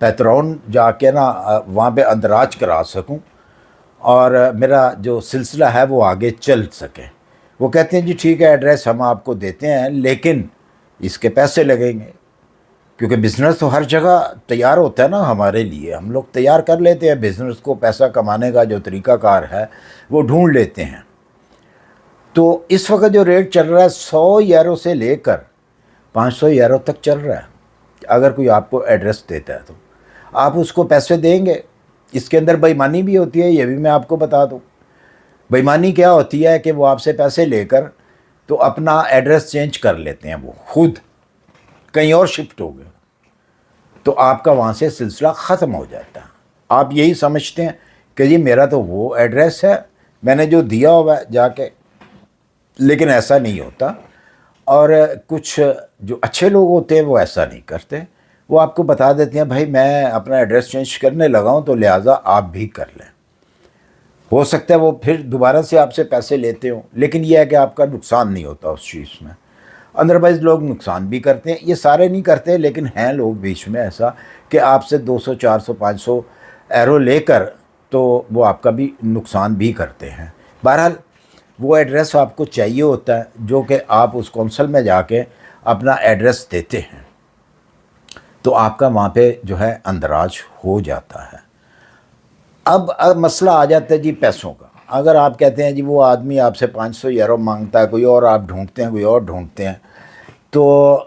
پیترون جا کے نا وہاں پہ اندراج کرا سکوں اور میرا جو سلسلہ ہے وہ آگے چل سکے۔ وہ کہتے ہیں جی ٹھیک ہے ایڈریس ہم آپ کو دیتے ہیں لیکن اس کے پیسے لگیں گے، کیونکہ بزنس تو ہر جگہ تیار ہوتا ہے نا ہمارے لیے، ہم لوگ تیار کر لیتے ہیں بزنس کو، پیسہ کمانے کا جو طریقہ کار ہے وہ ڈھونڈ لیتے ہیں۔ تو اس وقت جو ریٹ چل رہا ہے 100 یورو سے لے کر 500 یورو تک چل رہا ہے۔ اگر کوئی آپ کو ایڈریس دیتا ہے تو آپ اس کو پیسے دیں گے۔ اس کے اندر بے ایمانی بھی ہوتی ہے، یہ بھی میں آپ کو بتا دوں۔ بے ایمانی کیا ہوتی ہے کہ وہ آپ سے پیسے لے کر تو اپنا ایڈریس چینج کر لیتے ہیں، وہ خود کہیں اور شفٹ ہو گئے، تو آپ کا وہاں سے سلسلہ ختم ہو جاتا ہے۔ آپ یہی سمجھتے ہیں کہ جی میرا تو وہ ایڈریس ہے، میں نے جو دیا ہوا ہے جا کے، لیکن ایسا نہیں ہوتا۔ اور کچھ جو اچھے لوگ ہوتے ہیں وہ ایسا نہیں کرتے، وہ آپ کو بتا دیتے ہیں بھائی میں اپنا ایڈریس چینج کرنے لگا ہوں تو لہٰذا آپ بھی کر لیں۔ ہو سکتا ہے وہ پھر دوبارہ سے آپ سے پیسے لیتے ہوں، لیکن یہ ہے کہ آپ کا نقصان نہیں ہوتا اس چیز میں۔ ادروائز لوگ نقصان بھی کرتے ہیں، یہ سارے نہیں کرتے لیکن ہیں لوگ بیچ میں ایسا کہ آپ سے 200 400 500 ایرو لے کر تو وہ آپ کا بھی نقصان بھی کرتے ہیں۔ بہرحال وہ ایڈریس آپ کو چاہیے ہوتا ہے جو کہ آپ اس کونسل میں جا کے اپنا ایڈریس دیتے ہیں تو آپ کا وہاں پہ جو ہے اندراج ہو جاتا ہے۔ اب مسئلہ آ جاتا ہے جی پیسوں کا۔ اگر آپ کہتے ہیں جی وہ آدمی آپ سے 500 یورو مانگتا ہے، کوئی اور آپ ڈھونڈتے ہیں، کوئی اور ڈھونڈتے ہیں، تو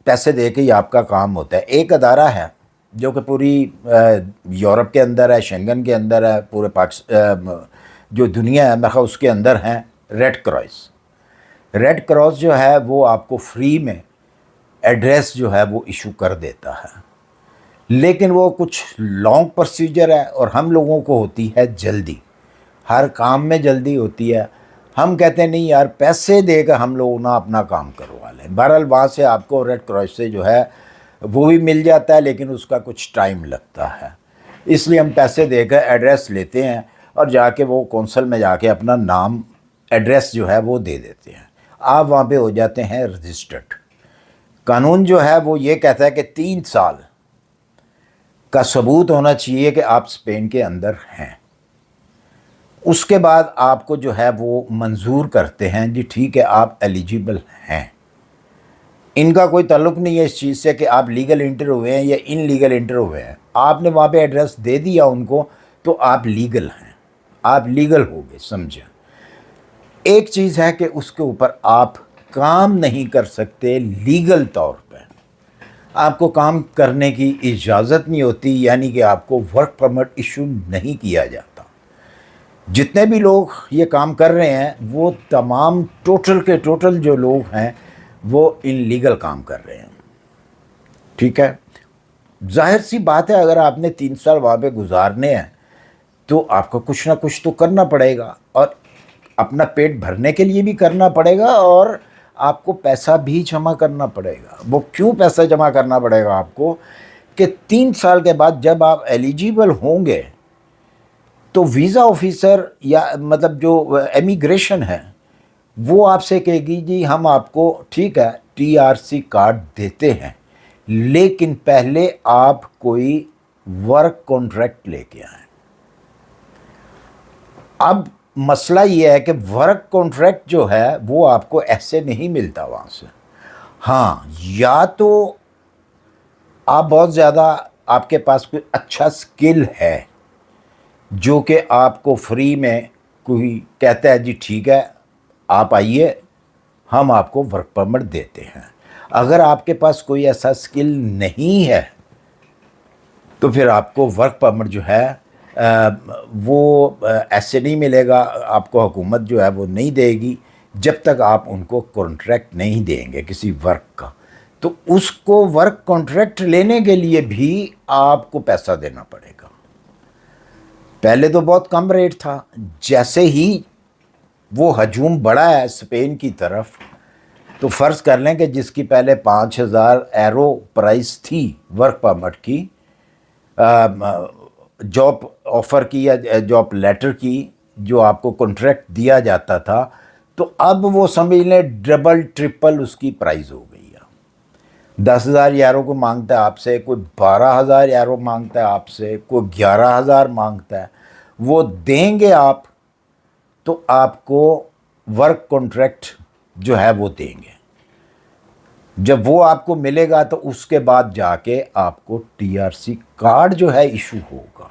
پیسے دے کے ہی آپ کا کام ہوتا ہے۔ ایک ادارہ ہے جو کہ پوری یورپ کے اندر ہے، شنگن کے اندر ہے، پورے جو دنیا ہے میں اس کے اندر ہیں، ریڈ کراس۔ ریڈ کراس جو ہے وہ آپ کو فری میں ایڈریس جو ہے وہ ایشو کر دیتا ہے، لیکن وہ کچھ لانگ پروسیجر ہے اور ہم لوگوں کو ہوتی ہے جلدی، ہر کام میں جلدی ہوتی ہے۔ ہم کہتے ہیں نہیں یار پیسے دے کر ہم لوگ نہ اپنا کام کروا لیں۔ بہرحال وہاں سے آپ کو ریڈ کراس سے جو ہے وہ بھی مل جاتا ہے لیکن اس کا کچھ ٹائم لگتا ہے، اس لیے ہم پیسے دے کر ایڈریس لیتے ہیں اور جا کے وہ کونسل میں جا کے اپنا نام ایڈریس جو ہے وہ دے دیتے ہیں، آپ وہاں پہ ہو جاتے ہیں رجسٹرڈ۔ قانون جو ہے وہ یہ کہتا ہے کہ 3 سال کا ثبوت ہونا چاہیے کہ آپ اسپین کے اندر ہیں، اس کے بعد آپ کو جو ہے وہ منظور کرتے ہیں جی ٹھیک ہے آپ ایلیجیبل ہیں۔ ان کا کوئی تعلق نہیں ہے اس چیز سے کہ آپ لیگل انٹر ہوئے ہیں یا ان لیگل انٹر ہوئے ہیں، آپ نے وہاں پہ ایڈریس دے دیا ان کو تو آپ لیگل ہیں، آپ لیگل ہو گئے، سمجھیں۔ ایک چیز ہے کہ اس کے اوپر آپ کام نہیں کر سکتے لیگل طور پہ، آپ کو کام کرنے کی اجازت نہیں ہوتی، یعنی کہ آپ کو ورک پرمٹ ایشو نہیں کیا جاتا۔ جتنے بھی لوگ یہ کام کر رہے ہیں وہ تمام ٹوٹل کے ٹوٹل جو لوگ ہیں وہ ان لیگل کام کر رہے ہیں، ٹھیک ہے۔ ظاہر سی بات ہے اگر آپ نے 3 سال وہاں پہ گزارنے ہیں تو آپ کو کچھ نہ کچھ تو کرنا پڑے گا، اور اپنا پیٹ بھرنے کے لیے بھی کرنا پڑے گا اور آپ کو پیسہ بھی جمع کرنا پڑے گا۔ وہ کیوں پیسہ جمع کرنا پڑے گا آپ کو کہ 3 سال کے بعد جب آپ ایلیجیبل ہوں گے تو ویزا آفیسر یا مطلب جو امیگریشن ہے وہ آپ سے کہے گی جی ہم آپ کو ٹھیک ہے TRC کارڈ دیتے ہیں لیکن پہلے آپ کوئی ورک کانٹریکٹ لے کے آئیں۔ اب مسئلہ یہ ہے کہ ورک کانٹریکٹ جو ہے وہ آپ کو ایسے نہیں ملتا وہاں سے۔ ہاں یا تو آپ بہت زیادہ آپ کے پاس کوئی اچھا سکل ہے جو کہ آپ کو فری میں کوئی کہتا ہے جی ٹھیک ہے آپ آئیے ہم آپ کو ورک پرمٹ دیتے ہیں۔ اگر آپ کے پاس کوئی ایسا سکل نہیں ہے تو پھر آپ کو ورک پرمٹ جو ہے وہ ایسے نہیں ملے گا، آپ کو حکومت جو ہے وہ نہیں دے گی جب تک آپ ان کو کانٹریکٹ نہیں دیں گے کسی ورک کا۔ تو اس کو ورک کانٹریکٹ لینے کے لیے بھی آپ کو پیسہ دینا پڑے گا۔ پہلے تو بہت کم ریٹ تھا، جیسے ہی وہ ہجوم بڑھا ہے اسپین کی طرف تو فرض کر لیں کہ جس کی پہلے 5000 ایرو پرائس تھی ورک پرمٹ کی، جاب آفر کی یا جاب لیٹر کی جو آپ کو کانٹریکٹ دیا جاتا تھا، تو اب وہ سمجھ لیں ڈبل ٹرپل اس کی پرائز ہو گئی ہے۔ 10,000 یورو کو مانگتا ہے آپ سے، کوئی 12,000 یورو مانگتا ہے آپ سے، کوئی 11,000 مانگتا ہے، وہ دیں گے آپ تو آپ کو ورک کانٹریکٹ جو ہے وہ دیں گے. جب وہ آپ کو ملے گا تو اس کے بعد جا کے آپ کو ٹی آر سی کارڈ جو ہے ایشو ہوگا.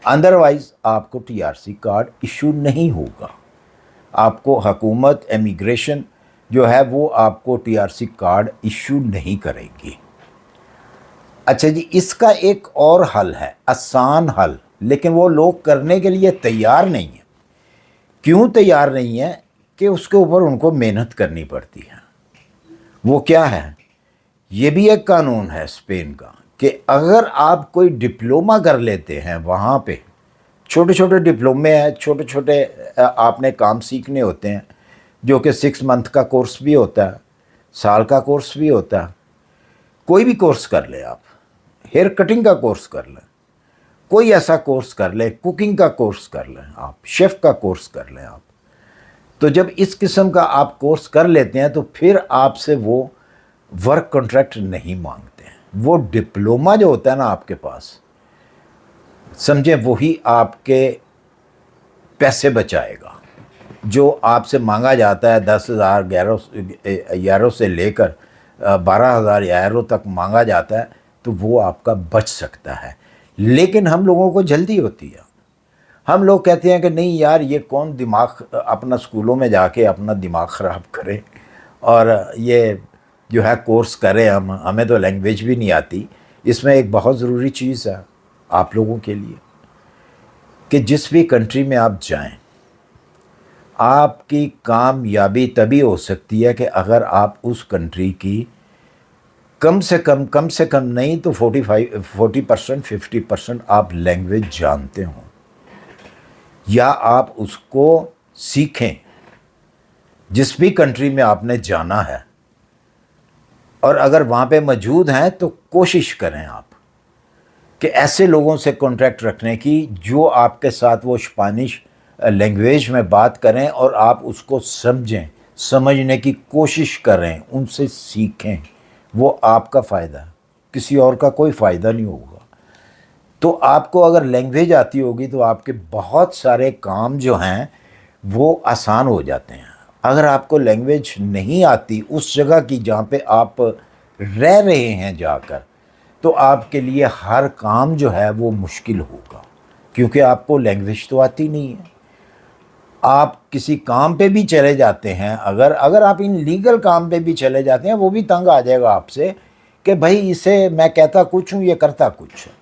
ادروائز آپ کو T R C card issue نہیں ہوگا. آپ کو حکومت امیگریشن جو ہے وہ آپ کو T R C card issue نہیں کرے گی. اچھا جی، اس کا ایک اور حل ہے، آسان حل، لیکن وہ لوگ کرنے کے لیے تیار نہیں ہیں. کیوں تیار نہیں ہیں؟ کہ اس کے اوپر ان کو محنت کرنی پڑتی ہے. وہ کیا ہے؟ یہ بھی ایک قانون ہے اسپین کا کہ اگر آپ کوئی ڈپلومہ کر لیتے ہیں وہاں پہ، چھوٹے چھوٹے ڈپلومے ہیں، چھوٹے چھوٹے آپ نے کام سیکھنے ہوتے ہیں، جو کہ 6 منتھ کا کورس بھی ہوتا ہے، سال کا کورس بھی ہوتا ہے. کوئی بھی کورس کر لیں آپ، ہیئر کٹنگ کا کورس کر لیں، کوئی ایسا کورس کر لیں، کوکنگ کا کورس کر لیں آپ، شیف کا کورس کر لیں آپ. تو جب اس قسم کا آپ کورس کر لیتے ہیں تو پھر آپ سے وہ ورک کانٹریکٹ نہیں مانگتے ہیں. وہ ڈپلومہ جو ہوتا ہے نا آپ کے پاس، سمجھیں وہی آپ کے پیسے بچائے گا. جو آپ سے مانگا جاتا ہے 10,000 یورو سے لے کر 12,000 یورو تک مانگا جاتا ہے، تو وہ آپ کا بچ سکتا ہے. لیکن ہم لوگوں کو جلدی ہوتی ہے. ہم لوگ کہتے ہیں کہ نہیں یار، یہ کون دماغ اپنا اسکولوں میں جا کے اپنا دماغ خراب کرے اور یہ جو ہے کورس کرے. ہمیں تو لینگویج بھی نہیں آتی. اس میں ایک بہت ضروری چیز ہے آپ لوگوں کے لیے کہ جس بھی کنٹری میں آپ جائیں، آپ کی کامیابی تبھی ہو سکتی ہے کہ اگر آپ اس کنٹری کی کم سے کم نہیں تو 40% 50% آپ لینگویج جانتے ہوں، یا آپ اس کو سیکھیں. جس بھی کنٹری میں آپ نے جانا ہے اور اگر وہاں پہ موجود ہیں تو کوشش کریں آپ کہ ایسے لوگوں سے کانٹیکٹ رکھنے کی جو آپ کے ساتھ وہ اسپینش لینگویج میں بات کریں اور آپ اس کو سمجھیں، سمجھنے کی کوشش کریں، ان سے سیکھیں. وہ آپ کا فائدہ ہے، کسی اور کا کوئی فائدہ نہیں ہوگا. تو آپ کو اگر لینگویج آتی ہوگی تو آپ کے بہت سارے کام جو ہیں وہ آسان ہو جاتے ہیں. اگر آپ کو لینگویج نہیں آتی اس جگہ کی جہاں پہ آپ رہ رہے ہیں جا کر، تو آپ کے لیے ہر کام جو ہے وہ مشکل ہوگا، کیونکہ آپ کو لینگویج تو آتی نہیں ہے. آپ کسی کام پہ بھی چلے جاتے ہیں، اگر آپ ان لیگل کام پہ بھی چلے جاتے ہیں، وہ بھی تنگ آ جائے گا آپ سے کہ بھائی اسے میں کہتا کچھ ہوں، یہ کرتا کچھ ہے.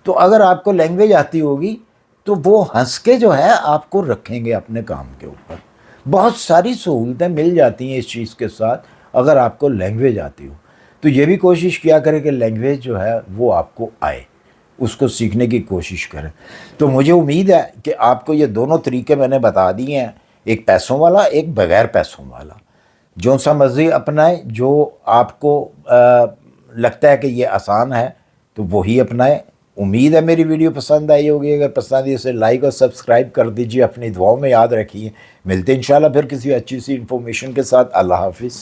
تو اگر آپ کو لینگویج آتی ہوگی تو وہ ہنس کے جو ہے آپ کو رکھیں گے اپنے کام کے اوپر. بہت ساری سہولتیں مل جاتی ہیں اس چیز کے ساتھ اگر آپ کو لینگویج آتی ہو. تو یہ بھی کوشش کیا کریں کہ لینگویج جو ہے وہ آپ کو آئے، اس کو سیکھنے کی کوشش کریں. تو مجھے امید ہے کہ آپ کو یہ دونوں طریقے میں نے بتا دیے ہیں، ایک پیسوں والا، ایک بغیر پیسوں والا. جو سا مرضی اپنائیں، جو آپ کو لگتا ہے کہ یہ آسان ہے تو وہی اپنائیں. امید ہے میری ویڈیو پسند آئی ہوگی. اگر پسند آئی اسے لائک اور سبسکرائب کر دیجیے. اپنی دعاؤں میں یاد رکھیے. ملتے ہیں انشاءاللہ پھر کسی اچھی سی انفارمیشن کے ساتھ. اللہ حافظ.